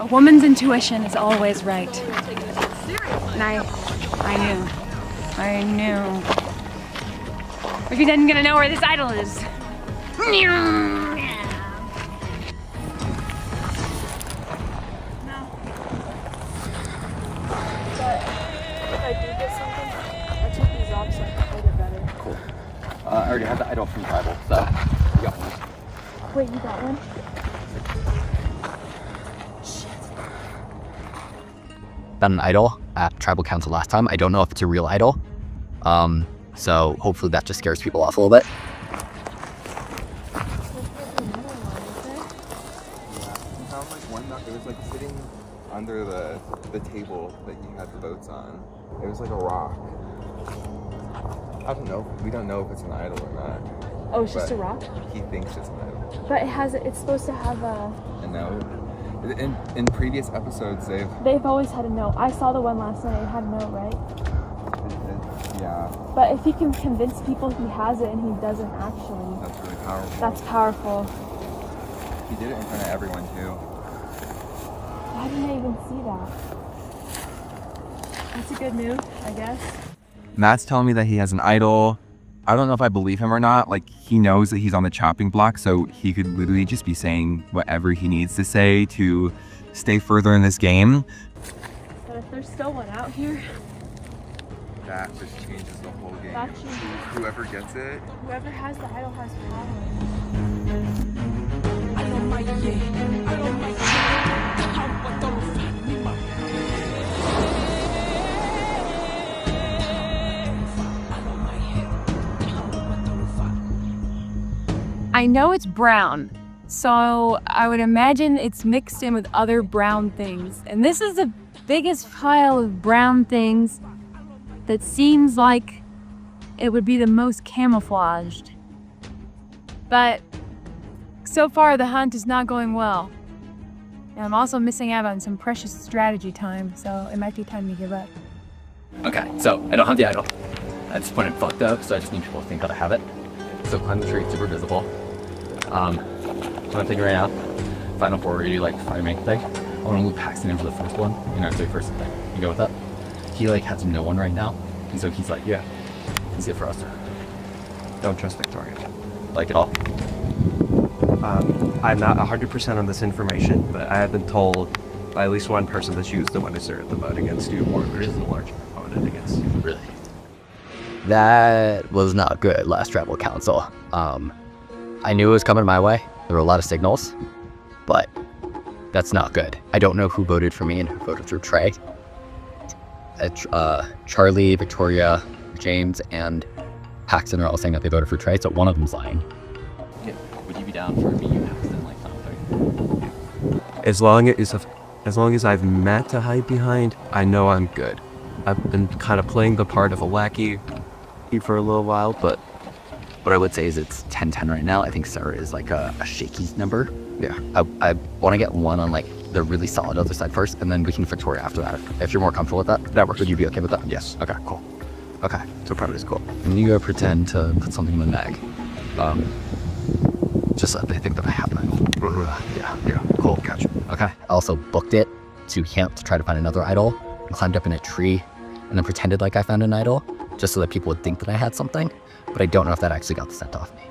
A woman's intuition is always right. And I knew. If he didn't gonna know where this idol is. I already had the idol from Tribal, so you got one. Wait, you got one? Found an idol at Tribal Council last time. I don't know if it's a real idol. So hopefully that just scares people off a little bit. It was like sitting under the table that you had the boats on. It was like a rock. I don't know. We don't know if it's an idol or not. Oh, it's just a rock? He thinks it's an idol. But it's supposed to have a... A note. In previous episodes, They've always had a note. I saw the one last night. It had a note, right? Yeah. But if he can convince people he has it and he doesn't actually... That's really powerful. That's powerful. He did it in front of everyone, too. Why didn't I even see that? That's a good move, I guess. Matt's telling me that he has an idol. I don't know if I believe him or not. Like, he knows that he's on the chopping block, so he could literally just be saying whatever he needs to say to stay further in this game. But if there's still one out here... That just changes the whole game. That changes. Whoever gets it... Whoever has the idol has power. I know it's brown, so I would imagine it's mixed in with other brown things. And this is the biggest pile of brown things that seems like it would be the most camouflaged. But so far the hunt is not going well. And I'm also missing out on some precious strategy time, so it might be time to give up. Okay, so I don't have the idol. At this point I'm fucked up, so I just need people to think that I have it. So climb the tree, it's super visible. I'm thinking right now, final four, you like fire make thing. I want to loop Paxton in for the first one, so first thing. You go with that? He like has no one right now, and so he's like, yeah, he's good for us. Don't trust Victoria. Like at all? I'm not 100% on this information, but I have been told by at least one person that she was the one who started the vote against you, or there is a large opponent against you. Really? That was not good last Tribal Council. I knew it was coming my way. There were a lot of signals, but that's not good. I don't know who voted for me and who voted for Trey. Charlie, Victoria, James, and Paxton are all saying that they voted for Trey, so one of them's lying. Yeah. Would you be down for me and Paxton like something? As long as I've Matt to hide behind, I know I'm good. I've been kind of playing the part of a lackey for a little while, but what I would say is it's 10-10 right now. I think Sarah is like a shaky number. Yeah. I want to get one on like the really solid other side first, and then we can Victoria after that. If you're more comfortable with that, that works. Would you be okay with that? Yes. Okay, cool. Okay, so probably is cool. And you go pretend to put something in the bag. Just so that they think that I have an idol. Yeah, cool. Gotcha. Okay. I also booked it to camp to try to find another idol, and climbed up in a tree, and then pretended like I found an idol, just so that people would think that I had something. But I don't know if that actually got the scent off me.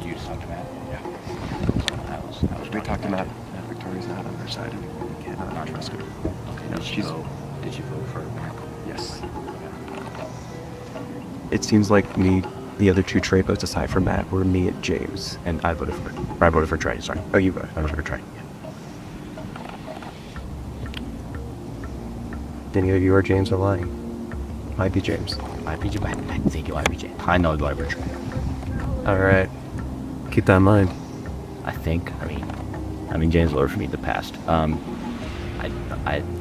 Did you just talk to Matt? Yeah. we talked to Matt. Victoria's not on her side, and we cannot trust her. Okay. No, Did you vote for Mark? Yes. It seems like the other two Trey votes aside from Matt were me and James, and I voted for Trey. Sorry. Oh, you voted. I voted for Trey. Yeah. Any of you or James are lying? Might be James. I think you might be James. I know the Trey. All right. Keep that in mind. I mean, James voted for me in the past. I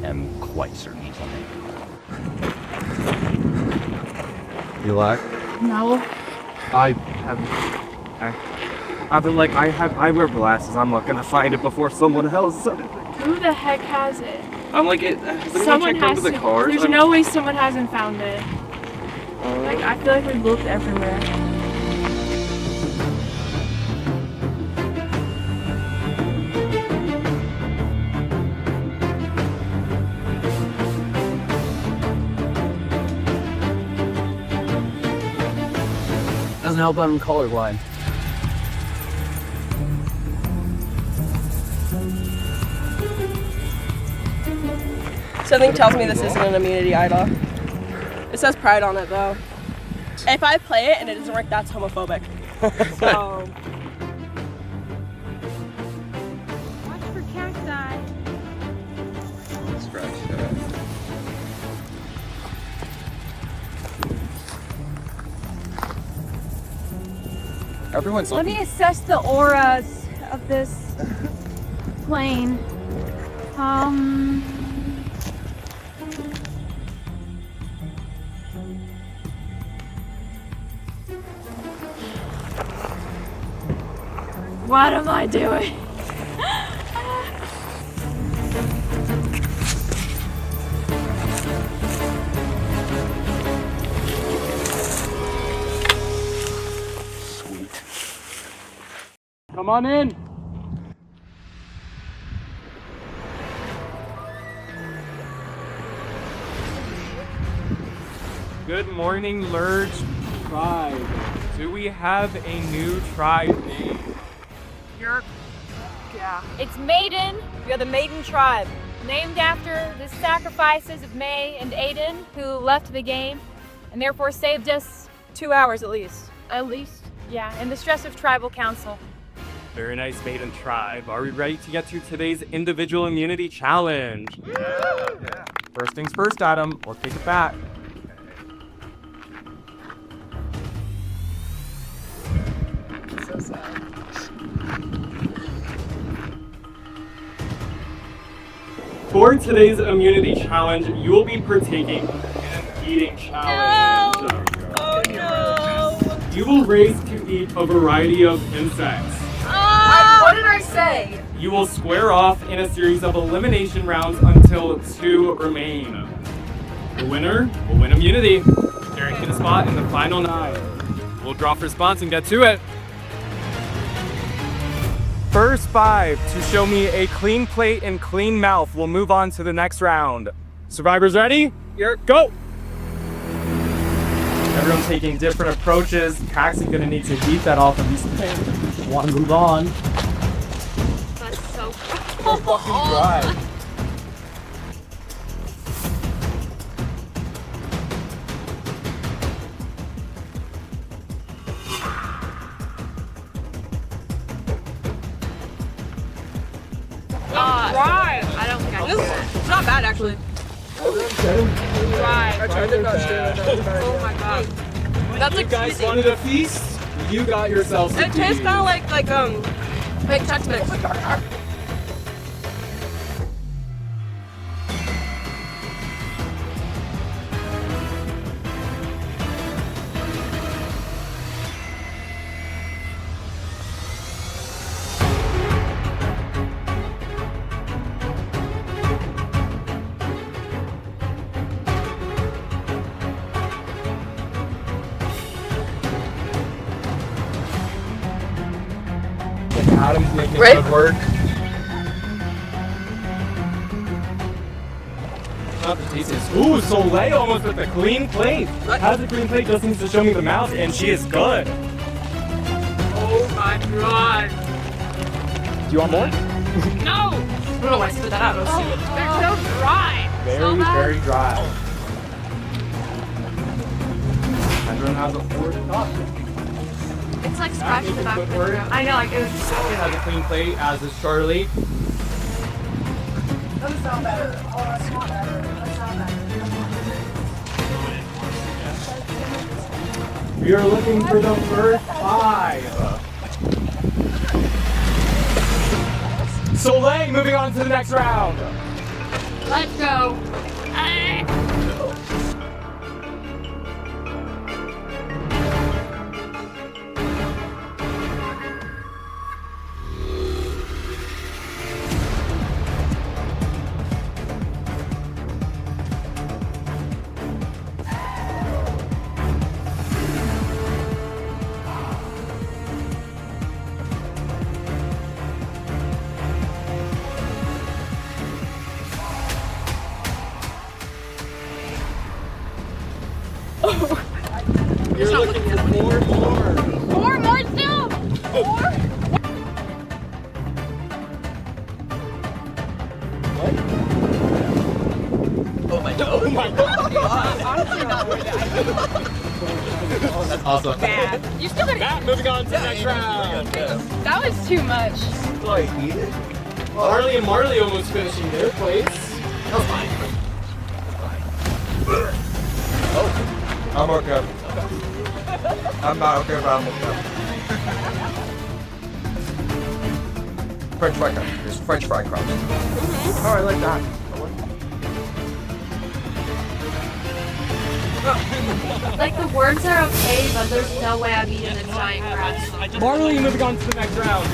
am quite certain he's on it. You lie? No. I wear glasses. I'm not gonna find it before someone else. Who the heck has it? I'm like, Someone has to. There's no way someone hasn't found it. Like, I feel like we've looked everywhere. help, I'm colorblind. Something tells me this isn't an immunity idol. It says pride on it though. If I play it and it doesn't work, that's homophobic. So. Watch for cacti. Scratch that. Everyone's Let me assess the auras of this plane. What am I doing? Come on in. Good morning, Lurch Tribe. Do we have a new tribe name? It's Maiden. We are the Maiden tribe, named after the sacrifices of May and Aiden, who left the game and therefore saved us 2 hours at least. At least? Yeah, in the stress of tribal council. Very nice, Maiden Tribe. Are we ready to get to today's individual immunity challenge? Yeah. First things first, Adam. Let's take it back. So sad. For today's immunity challenge, you will be partaking in an eating challenge. Oh no! You will race to eat a variety of insects. What did I say? You will square off in a series of elimination rounds until 2 remain. The winner will win immunity, guaranteed a spot in the final 9. We'll draw for response and get to it. First 5 to show me a clean plate and clean mouth will move on to the next round. Survivors ready? Here, go! Everyone's taking different approaches. Paxton's gonna need to eat that off of these things. Want to move on? That's so Fucking dry. dry. I don't think I can do that. It's not bad actually. Dry. I tried to Oh my god. That's You like guys cheesy. wanted a feast? You got yourselves a It tastes feast. kind of like Chex Mix. Adam's making Right? good work. Not the tastiest. Ooh, Soleil almost with a clean plate. Has a clean plate, just needs to show me the mouth, and she is good. Oh my god. Do you want more? No! I don't know why I spit that out. It was stupid. They're so dry. Very, very dry. Everyone has a fourth thought. It's like That scratching is the a back good of the word. throat. I know, like it was Sophie has a clean plate, as is Charlie. Doesn't sound better. Oh, that's not better. That's not better. We are looking for the first 5. Soleil moving on to the next round. Let's go. not worth it. That's awesome. Bad. You still gotta Matt, moving on to the next round. That was too much. Harley and Marley almost finishing their place. I'm okay. I'm not okay, but I'm okay. French fry crust. There's French fry crust. Oh, I like that. Like the words are okay, but there's no way I'm eating a giant crust. Marley moving on to the next round.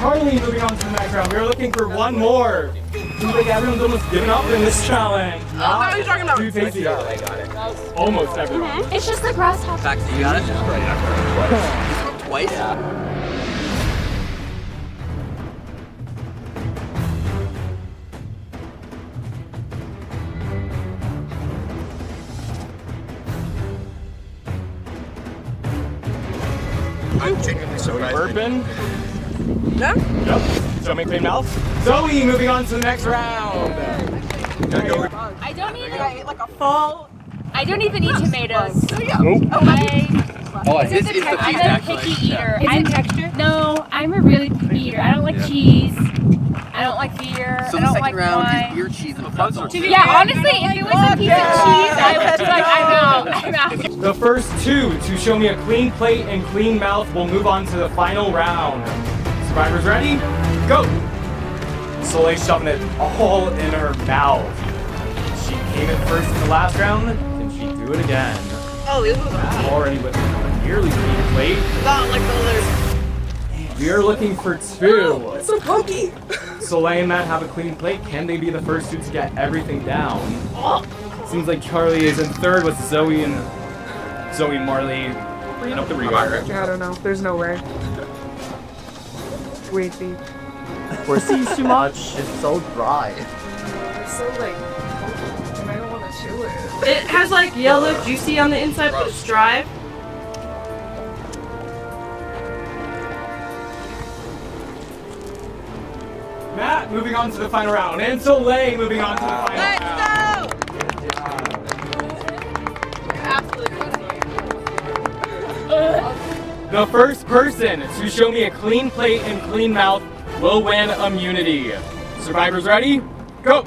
Harley moving on to the next round. We're looking for one more. Seems like everyone's almost given up in this challenge. what are you talking about? Too tasty. I got it. Almost everyone. It's just the grasshopper. Back to you got it? Twice? Yeah. I'm genuinely so Bourbon. Yeah? Yep. So make clean mouth. Zoe moving on to the next round. I don't even. I ate like a full. I don't even eat tomatoes. Oh, this is the I'm a picky eater. Is it texture? No, I'm a really picky eater. I don't like cheese. I don't like beer. So I the don't second like round wine. is beer, cheese, and a pretzel. Yeah, honestly, if it was a piece of cheese, I would be like, I'm out. I'm out. The first two to show me a clean plate and clean mouth will move on to the final round. Survivors ready? Go! Soleil's shoving it all in her mouth. She came in first in the last round. Can she do it again? Oh, this was bad. Already with a nearly clean plate. Not like the others. We are looking for two. It's so punky. Soleil and Matt have a clean plate. Can they be the first two to get everything down? Seems like Charlie is in third with Zoe and Marley bringing up the rear. I don't know. There's no way. Wait, deep. We're seeing too much. It's so dry. It's so like, and I don't want to chew it. It has like yellow juicy on the inside, but it's dry. Matt moving on to the final round, and Soleil moving on to the final round. The first person to show me a clean plate and clean mouth will win immunity. Survivors ready? Go!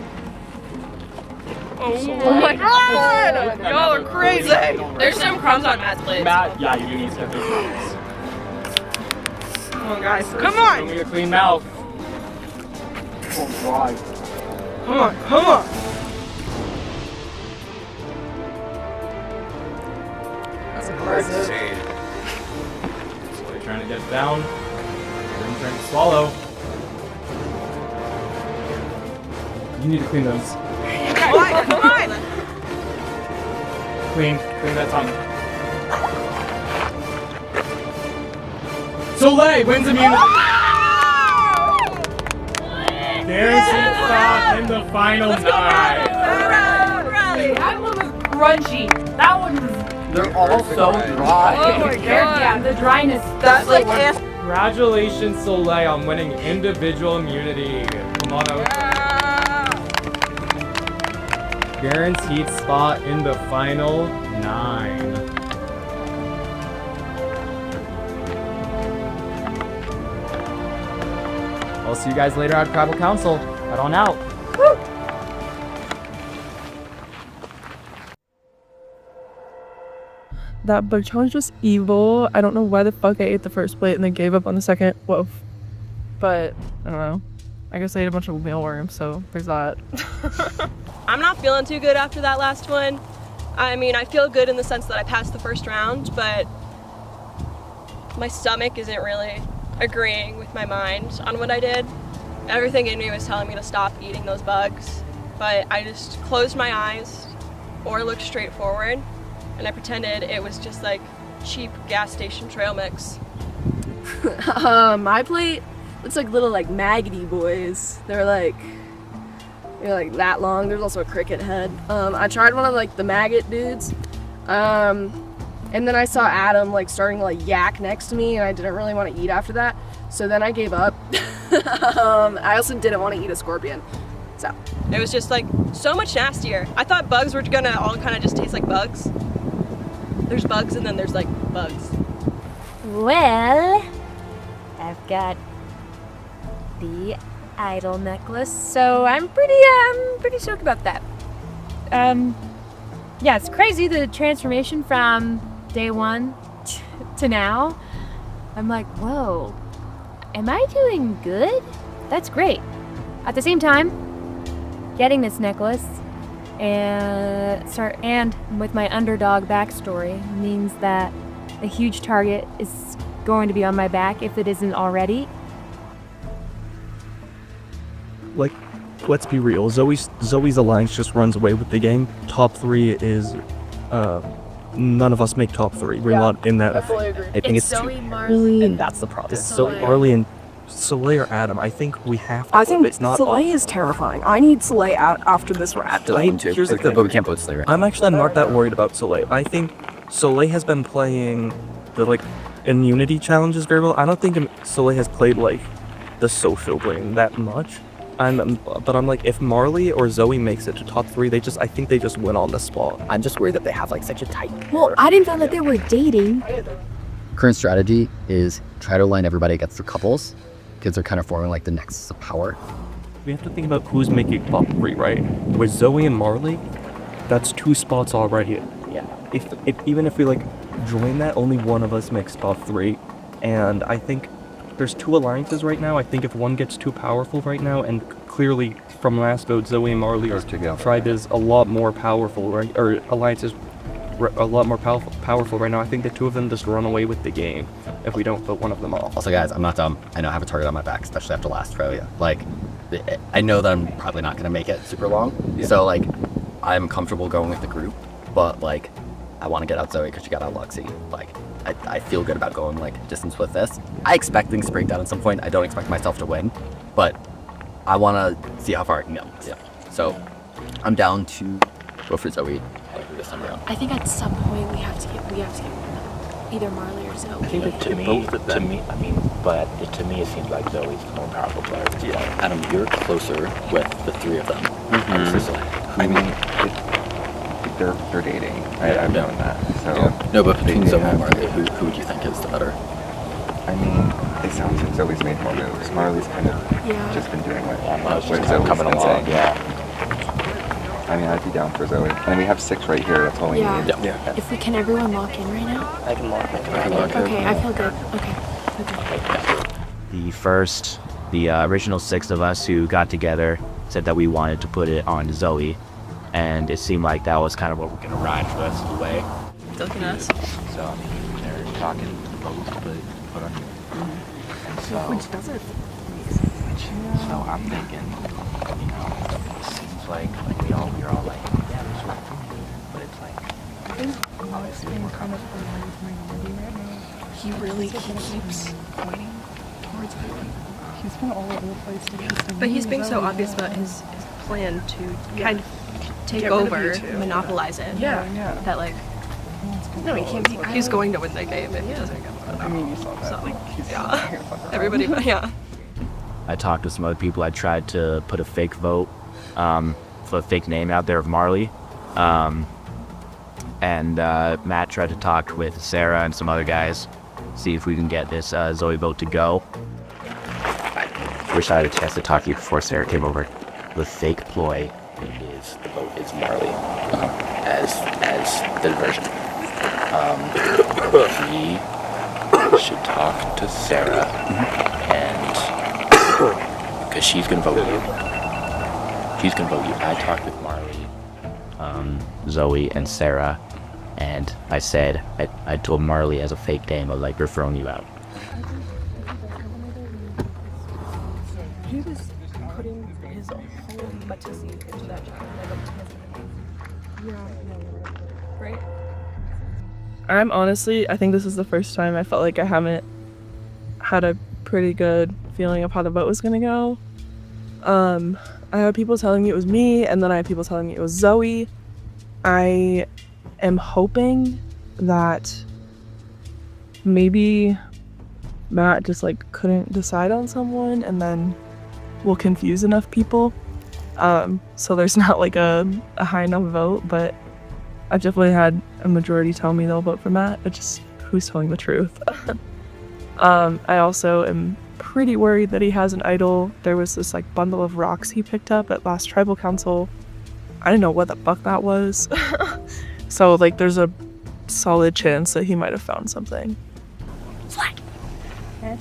Oh my god! Y'all are crazy! There's some crumbs on Matt's plate. Matt, yeah, you do need to get those crumbs. Come on, guys. Come Show on! me a clean mouth. Come on, come on! That's impressive. Slowly trying to get it down. Then trying to swallow. You need to clean those. Come on, come on! Clean that tongue. Soleil wins immunity. Guaranteed spot in the final nine. That one was crunchy. That one was. They're all so dry. Oh my god! Yeah, the dryness. That's like ass. Congratulations, Soleil, on winning individual immunity. Come on out. Guaranteed spot in the final nine. I'll see you guys later at Tribal Council. Head on out. That bug challenge was evil. I don't know why the fuck I ate the first plate and then gave up on the second. Whoa. But, I don't know. I guess I ate a bunch of mealworms, so there's that. I'm not feeling too good after that last one. I mean, I feel good in the sense that I passed the first round, but my stomach isn't really agreeing with my mind on what I did. Everything in me was telling me to stop eating those bugs, but I just closed my eyes or looked straight forward, and I pretended it was just like cheap gas station trail mix. My plate looks like little like maggoty boys. They're like that long. There's also a cricket head. I tried one of like the maggot dudes. And then I saw Adam like starting to like yak next to me, and I didn't really want to eat after that. So then I gave up. I also didn't want to eat a scorpion. So It was just like so much nastier. I thought bugs were gonna all kind of just taste like bugs. There's bugs and then there's like bugs. Well, I've got the idol necklace, so I'm pretty stoked about that. Yeah, it's crazy the transformation from day one to now. I'm like, whoa, am I doing good? That's great. At the same time, getting this necklace and with my underdog backstory means that a huge target is going to be on my back if it isn't already. Like, let's be real. Zoe's alliance just runs away with the game. Top 3 is none of us make top 3. We're not in that. I fully agree. I think it's Zoe, Marley, and that's the problem. It's so Marley and Soleil or Adam. I think we have to. I think it's not. Soleil is terrifying. I need Soleil out after this rat. Here's the thing. But we can't vote Slayer. I'm actually not that worried about Soleil. I think Soleil has been playing the like immunity challenges very well. I don't think Soleil has played like the social game that much. But I'm like, if Marley or Zoe makes it to top 3, I think they just win on the spot. I'm just worried that they have like such a tight. Well, I didn't know that they were dating. Current strategy is try to align everybody against their couples, because they're kind of forming like the nexus of power. We have to think about who's making top 3, right? With Zoe and Marley, that's 2 spots already. Yeah. If even if we like join that, only one of us makes top 3, and I think there's 2 alliances right now. I think if one gets too powerful right now, and clearly from last vote, Zoe and Marley tribe is a lot more powerful, right? Or alliance is a lot more powerful right now. I think the 2 of them just run away with the game if we don't vote one of them off. Also, guys, I'm not dumb. I know I have a target on my back, especially after last Australia. Like, I know that I'm probably not gonna make it super long, so like, I'm comfortable going with the group, but like, I want to get out Zoe because she got out Luxie. Like, I feel good about going like distance with this. I expect things to break down at some point. I don't expect myself to win, but I want to see how far I can go. Yeah. So I'm down to go for Zoe this time around. I think at some point we have to get either Marley or Zoe. I think that to me, it seems like Zoe's the more powerful player. Yeah. Adam, you're closer with the 3 of them. I mean, they're dating. I've known that. So no, but between Zoe and Marley, who would you think is the better? I mean, it sounds like Zoe's made more moves. Marley's kind of just been doing what Zoe's coming been along. saying. Yeah. I mean, I'd be down for Zoe. And we have 6 right here. That's all we need. Yeah. If we can everyone lock in right now? I can lock Okay, I feel good. Okay. The original 6 of us who got together said that we wanted to put it on Zoe, and it seemed like that was kind of what we're gonna ride for the rest of the way. Look at us. So I mean, they're talking both put on here. And so, Which doesn't. so I'm thinking, you know, it seems like we're all like, yeah, there's right for me, but it's like, obviously we're kind of He really keeps pointing towards it. He's been all over the place. But he's being so obvious about his plan to kind of take over, monopolize it. Yeah. That like, no, he can't be. He's going to win the game if he doesn't get it. I mean, you saw that. So, Like, he's everybody, yeah. I talked to some other people. I tried to put a fake vote for a fake name out there of Marley. And Matt tried to talk with Sarah and some other guys, see if we can get this Zoe vote to go. I wish I had a chance to talk to you before Sarah came over. The fake ploy is the vote is Marley as the diversion. We should talk to Sarah and because she's gonna vote you. I talked with Marley, Zoe, and Sarah, and I said I told Marley as a fake name, of like, we're throwing you out. He was putting his whole Matisse into that job. Right? I think this is the first time I felt like I haven't had a pretty good feeling of how the vote was gonna go. I had people telling me it was me, and then I had people telling me it was Zoe. I am hoping that maybe Matt just like couldn't decide on someone and then will confuse enough people. So there's not like a high enough vote, but I've definitely had a majority tell me they'll vote for Matt, but just who's telling the truth. I also am pretty worried that he has an idol. There was this like bundle of rocks he picked up at last tribal council. I didn't know what the fuck that was. So like there's a solid chance that he might have found something. Who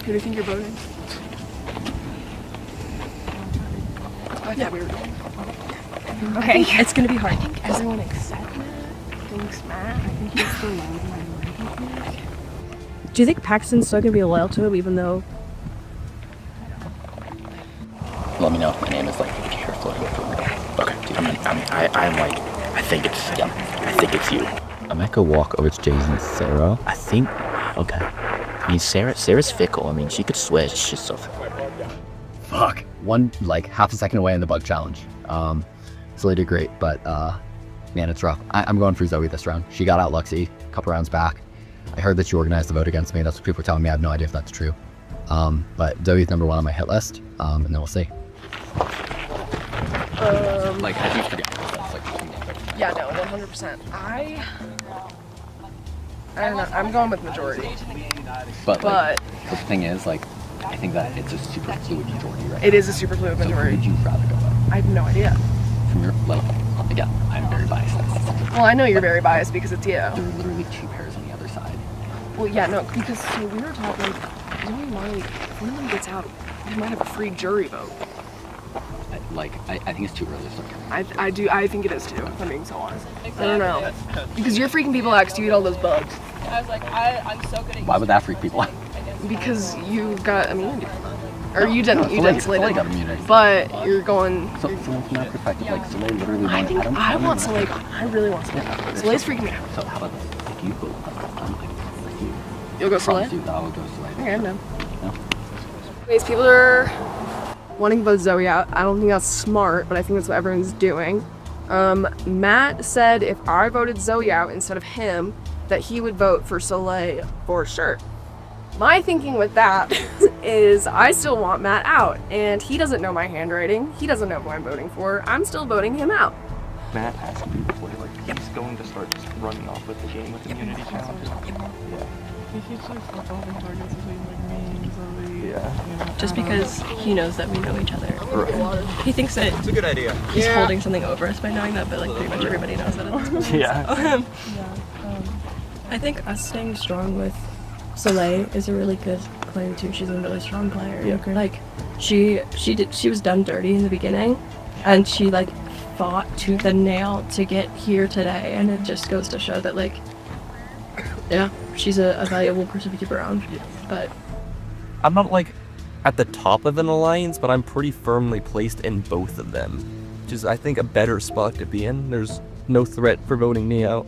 do you think you're voting? I thought we were going. Okay. It's gonna be hard. I think everyone except Matt thinks Matt. I think he's the minority. Do you think Paxton's still gonna be loyal to him even though? Let me know if my name is like careful. Okay. Dude, I'm like, I think it's you. I might go walk over to Jason and Sarah. I think, okay. I mean, Sarah's fickle. I mean, she could switch. She's so fickle. Fuck. One, like, half a second away in the bug challenge. Zoe did great, but, man, it's rough. I'm going for Zoe this round. She got out Luxie a couple rounds back. I heard that she organized the vote against me. That's what people are telling me. I have no idea if that's true. But Zoe's number 1 on my hit list, and then we'll see. Like, I think pretty obvious. Like, Yeah, no, 100%. I don't know. I'm going with majority. But like, the thing is, like, I think that it's a super fluid majority, right? It is a super fluid majority. So who would you rather go with? I have no idea. From your, like, again, I'm very biased. Well, I know you're very biased because it's you. There are literally 2 pairs on the other side. Well, yeah, no, because so we were talking, Zoe and Marley, if one of them gets out, we might have a free jury vote. I think it's too early to start. I think it is too, if I'm being so honest. I don't know. Because you're freaking people out because you eat all those bugs. I was like, I'm so good at Why would that freak people out? Because you got immunity. Or you didn't, Soleil got immunity. But you're going... So from that perspective, like, Soleil literally won. I think I want Soleil gone. I really want Soleil gone. Soleil's freaking me out. So how about this? Like, you go, like you. You'll go Soleil? I will go Soleil. Okay, I'm done. Anyways, people are wanting to vote Zoe out. I don't think that's smart, but I think that's what everyone's doing. Matt said if I voted Zoe out instead of him, that he would vote for Soleil for sure. My thinking with that is I still want Matt out, and he doesn't know my handwriting. He doesn't know who I'm voting for. I'm still voting him out. Matt asked me before, like, he's going to start just running off with the game with immunity challenges. Yeah. He keeps like revolving targets between like me and Zoe. Yeah. Just because he knows that we know each other. Right. He thinks that It's a good idea. he's holding something over us by knowing that, but like pretty much everybody knows that. Yeah. I think us staying strong with Soleil is a really good player too. She's a really strong player. Yeah. Like she was done dirty in the beginning, and she like fought tooth and nail to get here today, and it just goes to show that like, yeah, she's a valuable person to keep around. But I'm not like at the top of an alliance, but I'm pretty firmly placed in both of them, which is I think a better spot to be in. There's no threat for voting me out,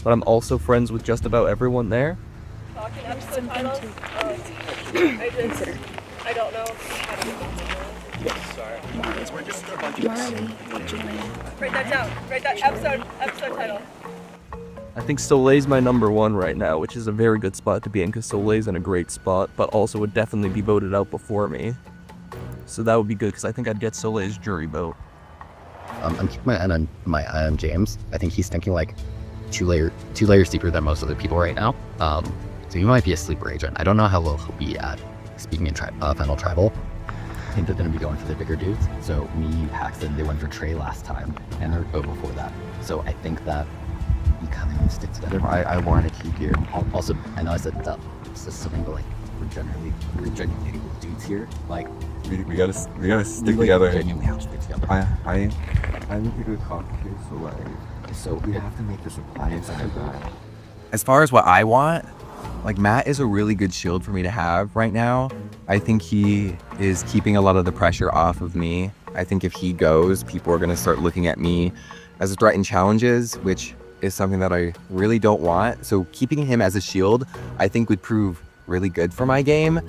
but I'm also friends with just about everyone there. I don't know. Write that down. Write that episode title. I think Soleil's my number 1 right now, which is a very good spot to be in because Soleil's in a great spot, but also would definitely be voted out before me. So that would be good because I think I'd get Soleil's jury vote. I'm keeping my eye on James. I think he's thinking like two layers deeper than most other people right now. So he might be a sleeper agent. I don't know how low he'll be at speaking in final tribal. I think they're going to be going for the bigger dudes. So me, Paxton, they went for Trey last time, and they're go before that. So I think that we kind of stick together. I want to keep here. Also, I know I said that it's just something, but like we're genuinely dudes here. Like We gotta stick together. Genuinely have to stick together. I'm here to talk to you, so like, So we have to make this alliance. as far as what I want, like Matt is a really good shield for me to have right now. I think he is keeping a lot of the pressure off of me. I think if he goes, people are gonna start looking at me as a threat in challenges, which is something that I really don't want. So keeping him as a shield, I think would prove really good for my game.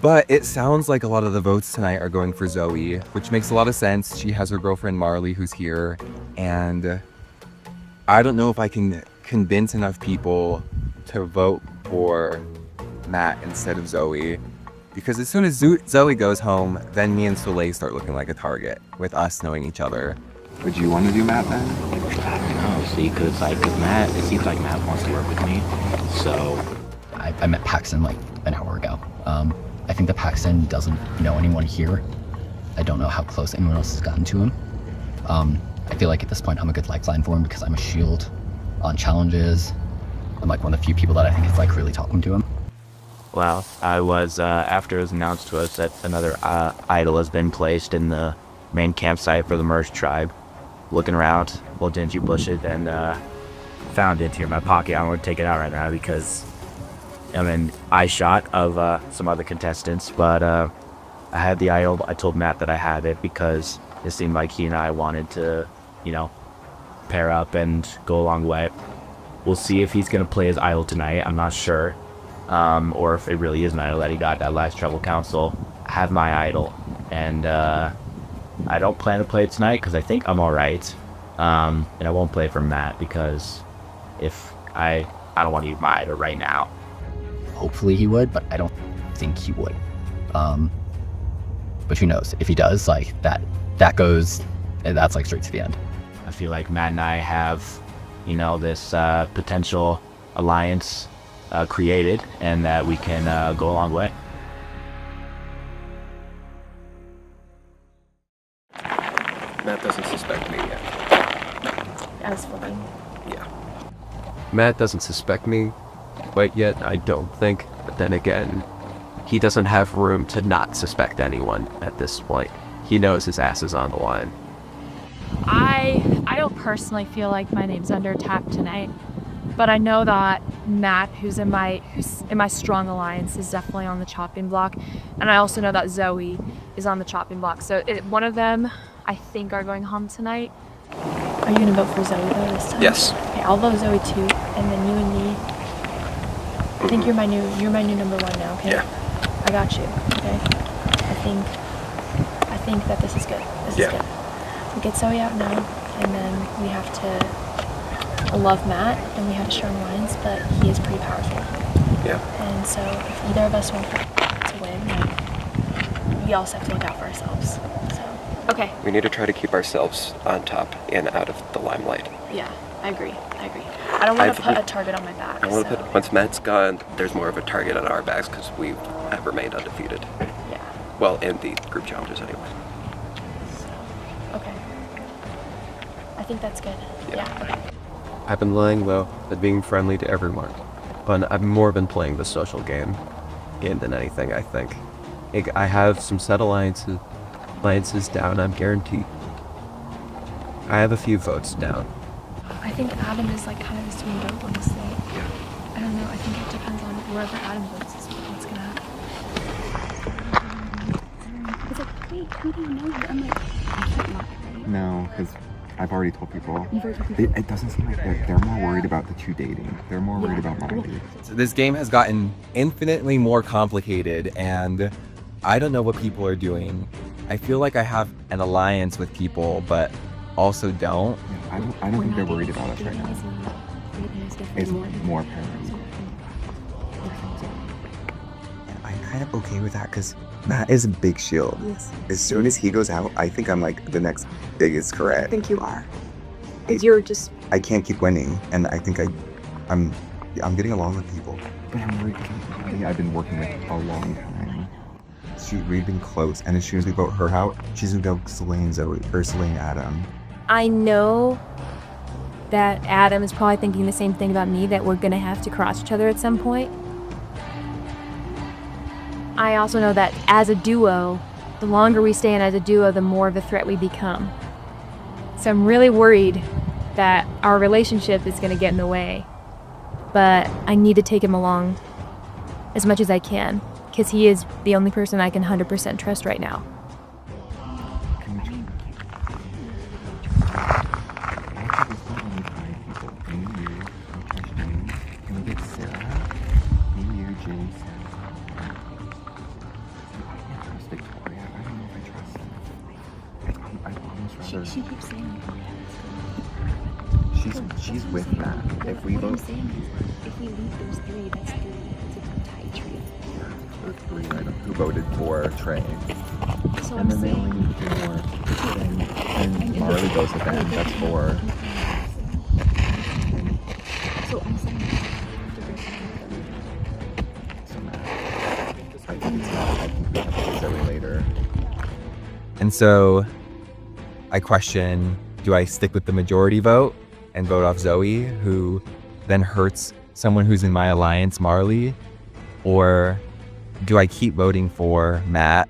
But it sounds like a lot of the votes tonight are going for Zoe, which makes a lot of sense. She has her girlfriend Marley who's here, and I don't know if I can convince enough people to vote for Matt instead of Zoe, because as soon as Zoe goes home, then me and Soleil start looking like a target with us knowing each other. Would you want to do Matt then? I don't know, see, because Matt, it seems like Matt wants to work with me, so... I met Paxton like an hour ago. I think that Paxton doesn't know anyone here. I don't know how close anyone else has gotten to him. I feel like at this point I'm a good lifeline for him because I'm a shield on challenges. I'm like one of the few people that I think is like really talking to him. Well, I was, after it was announced to us that another idol has been placed in the main campsite for the Merge tribe, looking around, little dingy bushes, and found it here in my pocket. I don't want to take it out right now because I'm in eye shot of some other contestants, but I had the idol. I told Matt that I had it because it seemed like he and I wanted to, you know, pair up and go a long way. We'll see if he's going to play his idol tonight. I'm not sure. Or if it really is an idol that he got at last Tribal Council. I have my idol, and I don't plan to play it tonight because I think I'm alright. And I won't play for Matt because if I don't want to use my idol right now. Hopefully he would, but I don't think he would. But who knows? If he does, like that goes, that's like straight to the end. I feel like Matt and I have, you know, this potential alliance created, and that we can go a long way. Matt doesn't suspect me yet. As fun. Yeah. Matt doesn't suspect me quite yet, I don't think. But then again, he doesn't have room to not suspect anyone at this point. He knows his ass is on the line. I don't personally feel like my name's under attack tonight, but I know that Matt, who's in my strong alliance, is definitely on the chopping block, and I also know that Zoe is on the chopping block. So one of them, I think, are going home tonight. Are you gonna vote for Zoe though this time? Yes. Okay, I'll vote Zoe too, and then you and me. I think you're my new number one now. Okay. Yeah. I got you. Okay. I think that this is good. This is good. We get Zoe out now, and then we have to love Matt, and we have a strong alliance, but he is pretty powerful. Yeah. And so if either of us want to win, like, we also have to look out for ourselves. So. Okay. We need to try to keep ourselves on top and out of the limelight. Yeah, I agree. I don't want to put a target on my back. Once Matt's gone, there's more of a target on our backs because we have remained undefeated. Yeah. Well, in the group challenges anyway. Okay. I think that's good. Yeah. I've been lying low at being friendly to everyone, but I've more been playing the social game than anything, I think. I have some set alliances down, I'm guaranteed. I have a few votes down. I think Adam is like kind of a swing vote, honestly. Yeah. I don't know. I think it depends on wherever Adam votes is what's gonna happen. It's like, wait, who do you know here? I'm like, I can't not, right? No, because I've already told people. You've already told people? It doesn't seem like they're more worried about the two dating. They're more worried about Marley. So this game has gotten infinitely more complicated, and I don't know what people are doing. I feel like I have an alliance with people, but also don't. I don't think they're worried about us right now. It's more parody. I'm kind of okay with that because Matt is a big shield. Yes. As soon as he goes out, I think I'm like the next biggest correct. I think you are. Because you're just... I can't keep winning, and I think I'm getting along with people. But I'm worried because I've been working with a long time. We've been close, and as soon as we vote her out, she's gonna go Soleil and Zoe, or Soleil and Adam. I know that Adam is probably thinking the same thing about me, that we're gonna have to cross each other at some point. I also know that as a duo, the longer we stay in as a duo, the more of a threat we become. So I'm really worried that our relationship is gonna get in the way. But I need to take him along as much as I can, because he is the only person I can 100% trust right now. She keeps saying She's with Matt. If we what I'm vote saying is, if we leave those three, that's three. It's a tie trio. for three items who voted for Trey, So and I'm then they only saying, need three more, and Marley goes with them. That's four. so I'm saying, So Matt. I think it's not. I think we have to do Zoe later. And so, I question: do I stick with the majority vote and vote off Zoe, who then hurts someone who's in my alliance, Marley, or do I keep voting for Matt?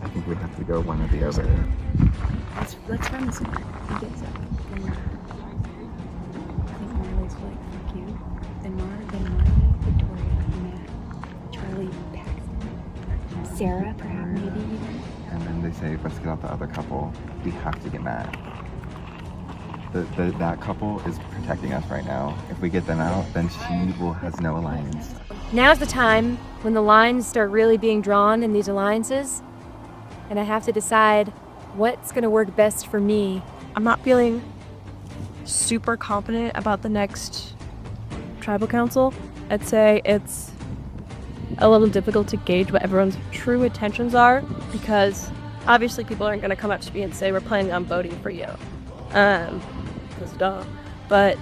I think we have to go one or the other. let's run this one. He gets it. Then I think Marley's like, fuck you. Then Marley, Victoria, Matt, Charlie, Paxton, Sarah, perhaps, maybe even. And then they say, let's get out the other couple. We have to get Matt. That couple is protecting us right now. If we get them out, then has no alliance. Now's the time when the lines start really being drawn in these alliances, and I have to decide what's gonna work best for me. I'm not feeling super confident about the next tribal council. I'd say it's a little difficult to gauge what everyone's true intentions are, because obviously people aren't going to come up to me and say we're planning on voting for you. Because duh. But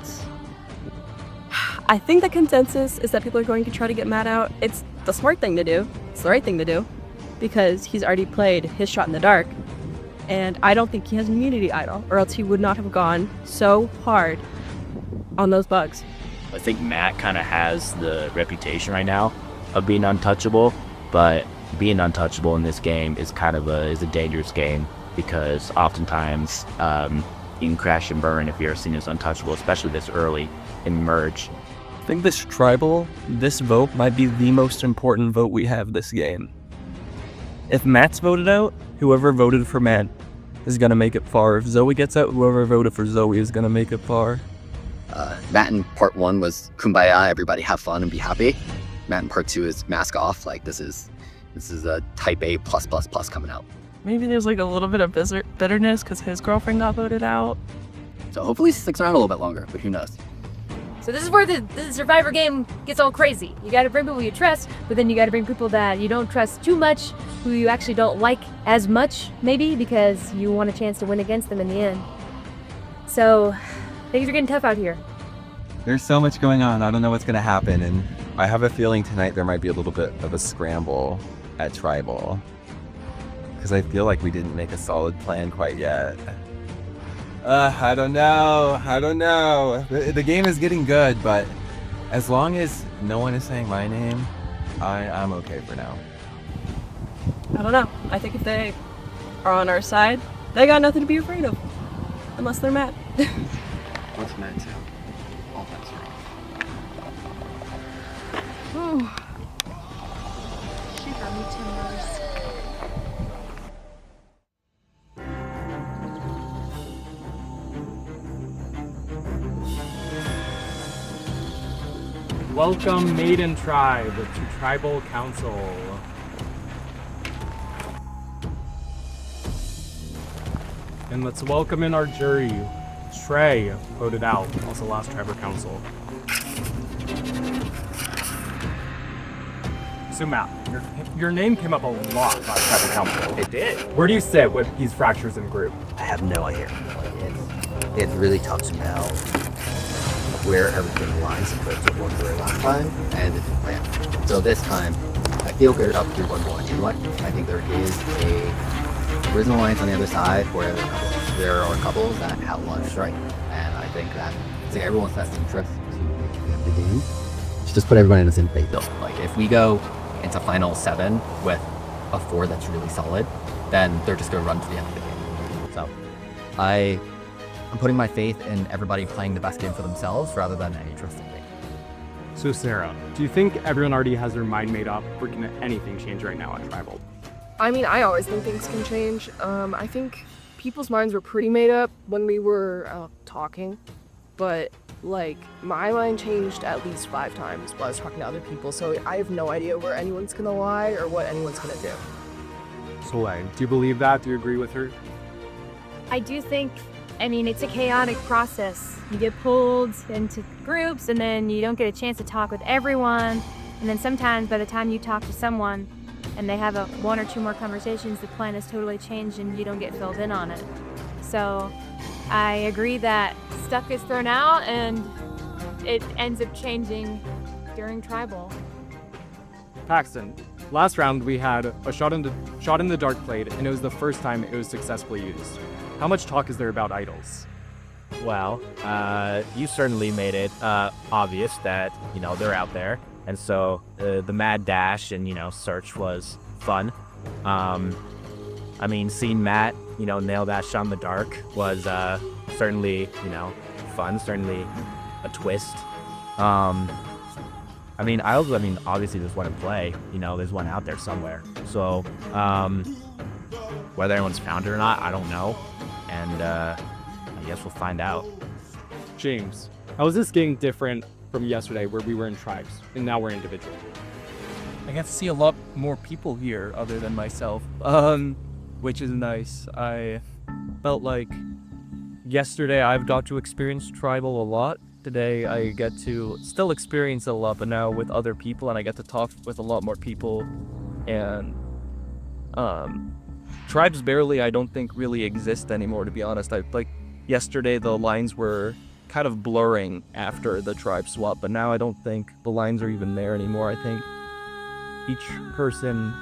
I think the consensus is that people are going to try to get Matt out. It's the smart thing to do. It's the right thing to do, because he's already played his shot in the dark. And I don't think he has an immunity idol, or else he would not have gone so hard on those bugs. I think Matt kind of has the reputation right now of being untouchable, but being untouchable in this game is kind of a dangerous game, because oftentimes you can crash and burn if you're seen as untouchable, especially this early in merge. I think this vote might be the most important vote we have this game. If Matt's voted out, whoever voted for Matt is gonna make it far. If Zoe gets out, whoever voted for Zoe is gonna make it far. Matt in part 1 was kumbaya, everybody have fun and be happy. Matt in part 2 is mask off, like this is a type A+++ coming out. Maybe there's like a little bit of bitterness because his girlfriend got voted out. So hopefully he sticks around a little bit longer, but who knows. So this is where the Survivor game gets all crazy. You gotta bring people you trust, but then you gotta bring people that you don't trust too much, who you actually don't like as much, maybe, because you want a chance to win against them in the end. So things are getting tough out here. There's so much going on. I don't know what's going to happen. And I have a feeling tonight there might be a little bit of a scramble at Tribal. Because I feel like we didn't make a solid plan quite yet. I don't know. The game is getting good, but as long as no one is saying my name, I'm okay for now. I don't know. I think if they are on our side, they got nothing to be afraid of. Unless they're Matt. What's Matt too? All bets are off. Shiver me timbers. Welcome, Maiden Tribe, to Tribal Council. And let's welcome in our jury. Trey voted out, also last Tribal Council. So Matt, your name came up a lot last Tribal Council. It did. Where do you sit with these fractures in group? I have no idea. It's really tough to know where everything aligns compared to what we were last time and the plan. So this time, I feel good about the 3-1-1. I think there is an alliance on the other side where there are couples that have one strike, and I think that it's in everyone's best interest to win the game. Just put everybody in the same place though. Like if we go into final 7 with a 4 that's really solid, then they're just gonna run to the end of the game. So I'm putting my faith in everybody playing the best game for themselves rather than any trusted game. So Sarah, do you think everyone already has their mind made up, or can anything change right now at Tribal? I mean, I always think things can change. I think people's minds were pretty made up when we were talking, but like my mind changed at least 5 times while I was talking to other people, so I have no idea where anyone's gonna lie or what anyone's gonna do. Soleil, do you believe that? Do you agree with her? I do think, I mean, it's a chaotic process. You get pulled into groups and then you don't get a chance to talk with everyone. And then sometimes by the time you talk to someone and they have one or two more conversations, the plan has totally changed and you don't get filled in on it. So I agree that stuff gets thrown out and it ends up changing during tribal. Paxton, last round we had a shot in the dark played, and it was the first time it was successfully used. How much talk is there about idols? Well, you certainly made it obvious that, they're out there. And so the mad dash and, search was fun. I mean, seeing Matt, nail that shot in the dark was certainly, fun, certainly a twist. Obviously there's one in play, there's one out there somewhere. So whether anyone's found it or not, I don't know. And I guess we'll find out. James, how is this game different from yesterday where we were in tribes and now we're individual? I got to see a lot more people here other than myself, which is nice. I felt like yesterday I've got to experience tribal a lot. Today I get to still experience it a lot, but now with other people, and I get to talk with a lot more people. And tribes barely, I don't think, really exist anymore, to be honest. Yesterday the lines were kind of blurring after the tribe swap, but now I don't think the lines are even there anymore. I think each person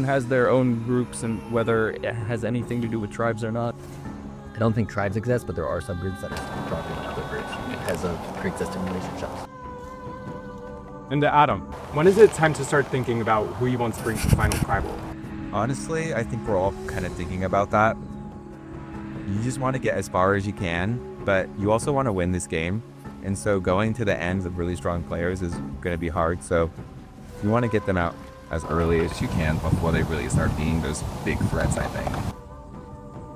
has their own groups, and whether it has anything to do with tribes or not. I don't think tribes exist, but there are subgroups that are stronger than other groups because of pre-existing relationships. And to Adam, when is it time to start thinking about who you want to bring to final tribal? Honestly, I think we're all kind of thinking about that. You just want to get as far as you can, but you also want to win this game. And so going to the ends of really strong players is going to be hard. So you want to get them out as early as you can before they really start being those big threats, I think.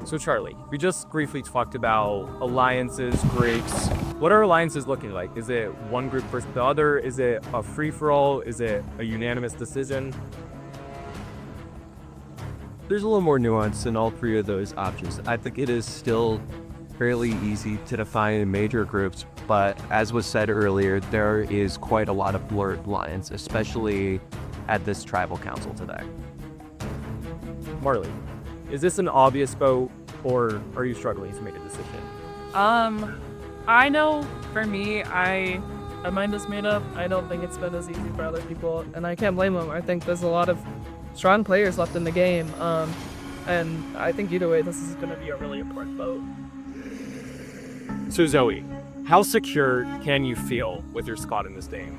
So Charlie, we just briefly talked about alliances, groups. What are alliances looking like? Is it one group versus the other? Is it a free-for-all? Is it a unanimous decision? There's a little more nuance in all three of those options. I think it is still fairly easy to define in major groups, but as was said earlier, there is quite a lot of blurred lines, especially at this tribal council today. Marley, is this an obvious vote, or are you struggling to make a decision? I know for me, my mind is made up. I don't think it's been as easy for other people, and I can't blame them. I think there's a lot of strong players left in the game, and I think either way, this is going to be a really important vote. So Zoe, how secure can you feel with your spot in this game?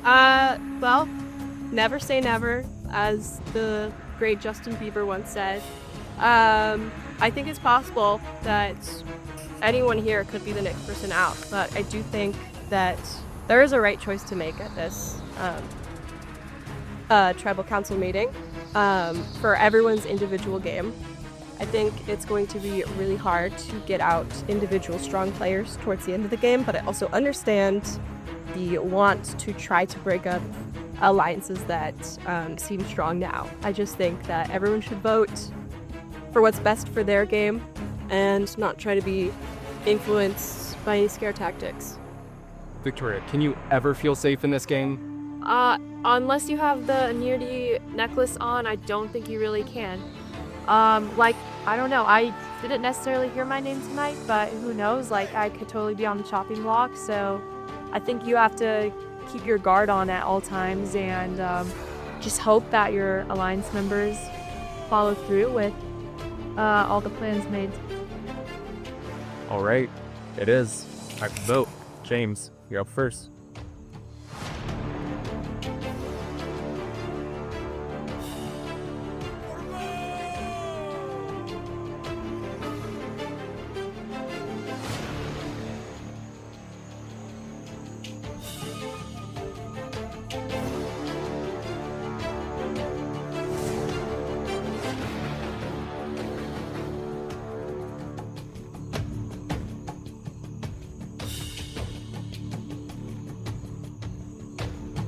Well, never say never, as the great Justin Bieber once said. I think it's possible that anyone here could be the next person out, but I do think that there is a right choice to make at this tribal council meeting for everyone's individual game. I think it's going to be really hard to get out individual strong players towards the end of the game, but I also understand the want to try to break up alliances that seem strong now. I just think that everyone should vote for what's best for their game and not try to be influenced by any scare tactics. Victoria, can you ever feel safe in this game? Unless you have the immunity necklace on, I don't think you really can. I don't know, I didn't necessarily hear my name tonight, but who knows, I could totally be on the chopping block, so I think you have to keep your guard on at all times and just hope that your alliance members follow through with all the plans made. All right, it is time to vote. James, you're up first.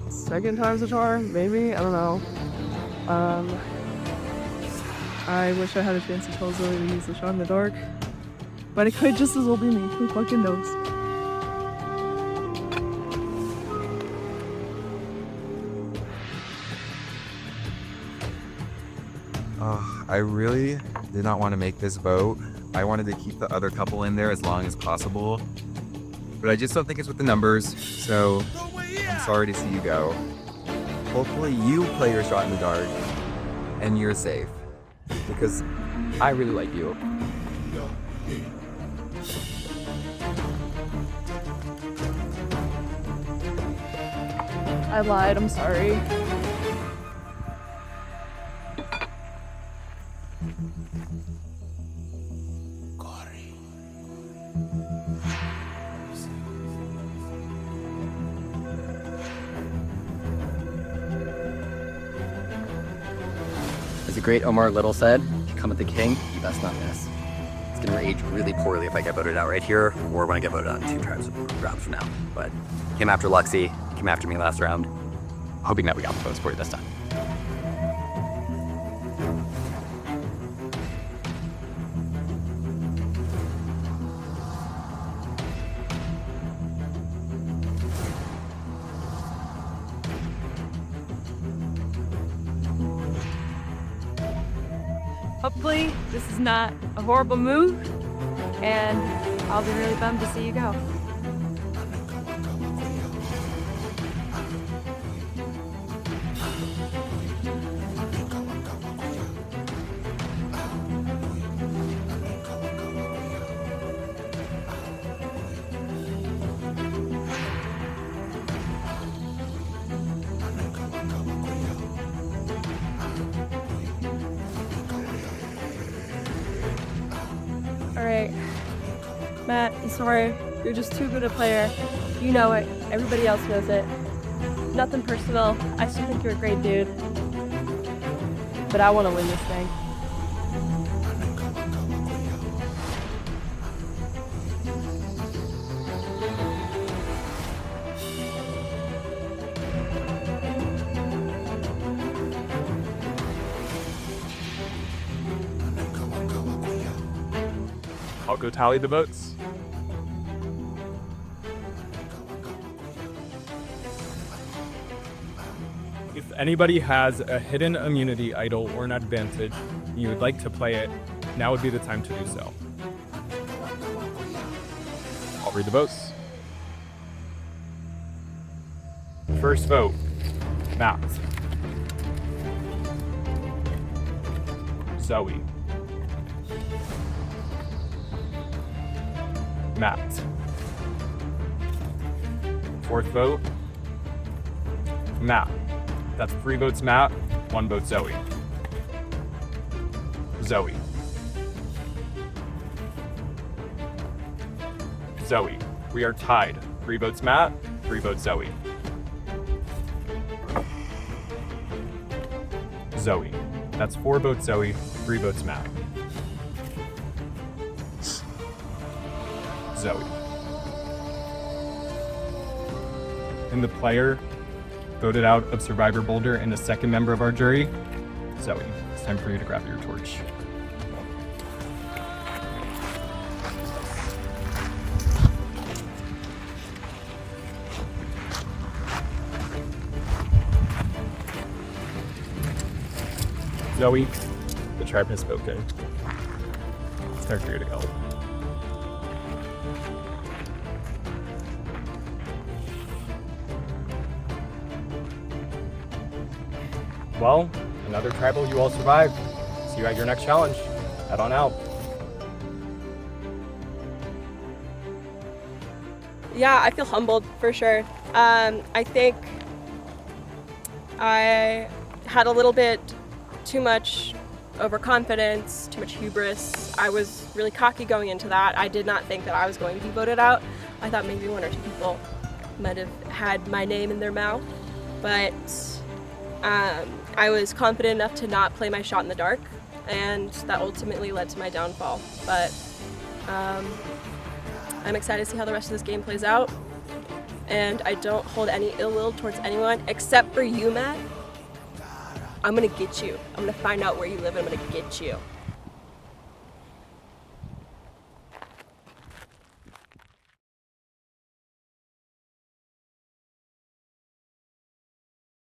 Second time's a charm, maybe? I don't know. I wish I had a chance to tell Zoe to use the shot in the dark. But it could just as well be me. Who fucking knows? I really did not want to make this vote. I wanted to keep the other couple in there as long as possible. But I just don't think it's with the numbers, so I'm sorry to see you go. Hopefully you play your shot in the dark and you're safe. Because I really like you. I lied, I'm sorry. As the great Omar Little said, if you come at the king, you best not miss. It's gonna age really poorly if I get voted out right here, or when I get voted out in 2 rounds from now. But came after Luxie, came after me last round. Hoping that we got the votes for you this time. Hopefully, this is not a horrible move, and I'll be really bummed to see you go. Alright. Matt, I'm sorry. You're just too good a player. You know it. Everybody else knows it. Nothing personal. I still think you're a great dude. But I want to win this thing. I'll go tally the votes. If anybody has a hidden immunity idol or an advantage and you would like to play it, now would be the time to do so. I'll read the votes. First vote, Matt. Zoe. Matt. Fourth vote, Matt. That's 3 votes Matt, 1 vote Zoe. Zoe. Zoe. We are tied. 3 votes Matt, 3 votes Zoe. Zoe. That's 4 votes Zoe, 3 votes Matt. Zoe. And the player voted out of Survivor Boulder and the second member of our jury, Zoe. It's time for you to grab your torch. Zoe, the tribe has spoken. It's time for you to go. Well, another tribal you all survived. See you at your next challenge. Head on out. Yeah, I feel humbled for sure. I think I had a little bit too much overconfidence, too much hubris. I was really cocky going into that. I did not think that I was going to be voted out. I thought maybe 1 or 2 people might have had my name in their mouth, but I was confident enough to not play my shot in the dark, and that ultimately led to my downfall. But I'm excited to see how the rest of this game plays out, and I don't hold any ill will towards anyone except for you, Matt. I'm gonna get you. I'm gonna find out where you live and I'm gonna get you.